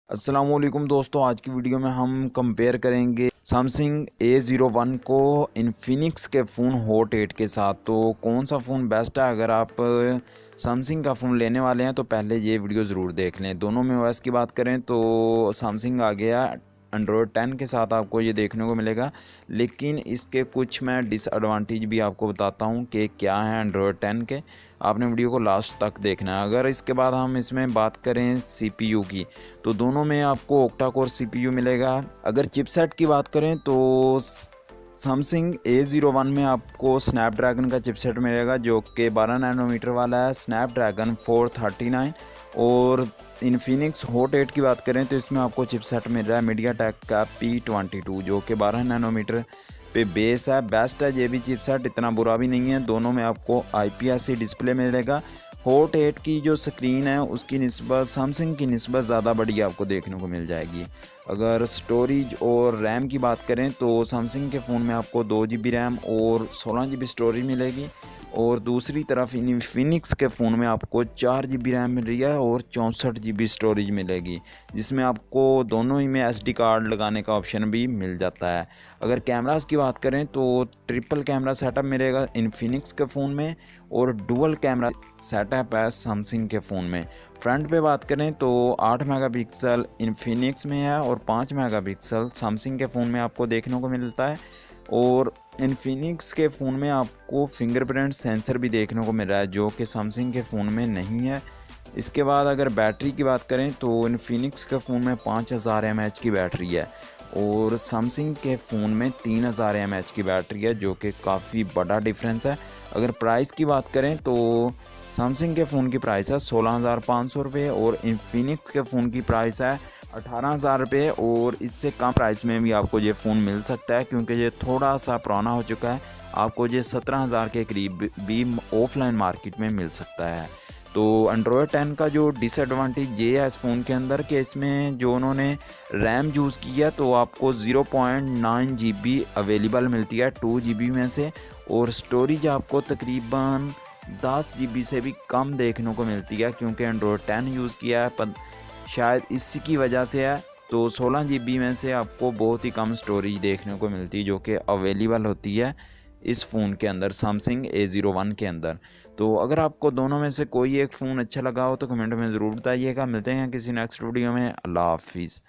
अस्सलामुअलैकुम दोस्तों, आज की वीडियो में हम कंपेयर करेंगे सैमसंग A01 को इन्फिनिक्स के फ़ोन हॉट 8 के साथ। तो कौन सा फ़ोन बेस्ट है? अगर आप सैमसंग का फ़ोन लेने वाले हैं तो पहले ये वीडियो ज़रूर देख लें। दोनों में ओएस की बात करें तो सैमसंग आ गया एंड्रॉयड 10 के साथ, आपको ये देखने को मिलेगा। लेकिन इसके कुछ मैं डिसएडवांटेज भी आपको बताता हूँ कि क्या है एंड्रॉयड 10 के। आपने वीडियो को लास्ट तक देखना है। अगर इसके बाद हम इसमें बात करें सीपीयू की, तो दोनों में आपको ऑक्टा कोर सीपीयू मिलेगा। अगर चिपसेट की बात करें तो सैमसंग A01 में आपको स्नैपड्रैगन का चिपसेट मिलेगा जो कि 12 नैनोमीटर वाला है, स्नैपड्रैगन 439। और इन्फिनिक्स हॉट 8 की बात करें तो इसमें आपको चिपसेट मिल रहा है मीडियाटेक का P22 जो कि 12 नैनोमीटर पे बेस है। बेस्ट है ये भी चिपसेट, इतना बुरा भी नहीं है। दोनों में आपको IPS डिस्प्ले मिलेगा। हॉट 8 की जो स्क्रीन है उसकी निस्बत सैमसंग की निस्बत ज़्यादा बड़ी आपको देखने को मिल जाएगी। अगर स्टोरेज और रैम की बात करें तो सैमसंग के फ़ोन में आपको 2 GB रैम और 16 GB स्टोरेज मिलेगी। और दूसरी तरफ इन्फिनिक्स के फ़ोन में आपको 4 GB रैम मिल रही है और 64 GB स्टोरेज मिलेगी, जिसमें आपको दोनों ही में SD कार्ड लगाने का ऑप्शन भी मिल जाता है। अगर कैमरास की बात करें तो ट्रिपल कैमरा सेटअप मिलेगा इन्फिनिक्स के फ़ोन में और डुअल कैमरा सेटअप है सैमसंग के फ़ोन में। फ्रंट पे बात करें तो 8 मेगापिक्सल इन्फिनिक्स में है और 5 मेगापिक्सल सैमसंग के फ़ोन में आपको देखने को मिलता है। और इन्फिनिक्स के फ़ोन में आपको फिंगरप्रिंट सेंसर भी देखने को मिल रहा है जो कि सैमसंग के फ़ोन में नहीं है। इसके बाद अगर बैटरी की बात करें तो इन्फिनिक्स के फ़ोन में 5000 mAh की बैटरी है और सैमसंग के फ़ोन में 3000 mAh की बैटरी है, जो कि काफ़ी बड़ा डिफरेंस है। अगर प्राइस की बात करें तो सैमसंग के फ़ोन की प्राइस है 16,500 रुपये और इन्फिनिक्स के फ़ोन की प्राइस है 18,000 रुपये। और इससे कम प्राइस में भी आपको ये फ़ोन मिल सकता है क्योंकि ये थोड़ा सा पुराना हो चुका है। आपको ये 17,000 के करीब भी ऑफलाइन मार्केट में मिल सकता है। तो एंड्रॉयड 10 का जो डिसएडवांटेज ये है इस फ़ोन के अंदर कि इसमें जो उन्होंने रैम यूज़ की है तो आपको 0.9 GB अवेलेबल मिलती है 2 GB में से। और स्टोरेज आपको तकरीबन 10 GB से भी कम देखने को मिलती है क्योंकि एंड्रॉयड 10 यूज़ किया है, पर शायद इसी वजह से है। तो 16 GB में से आपको बहुत ही कम स्टोरेज देखने को मिलती है जो कि अवेलेबल होती है इस फ़ोन के अंदर, सैमसंग A01 के अंदर। तो अगर आपको दोनों में से कोई एक फ़ोन अच्छा लगा हो तो कमेंट में ज़रूर बताइएगा। मिलते हैं किसी नेक्स्ट वीडियो में। अल्लाह हाफिज़।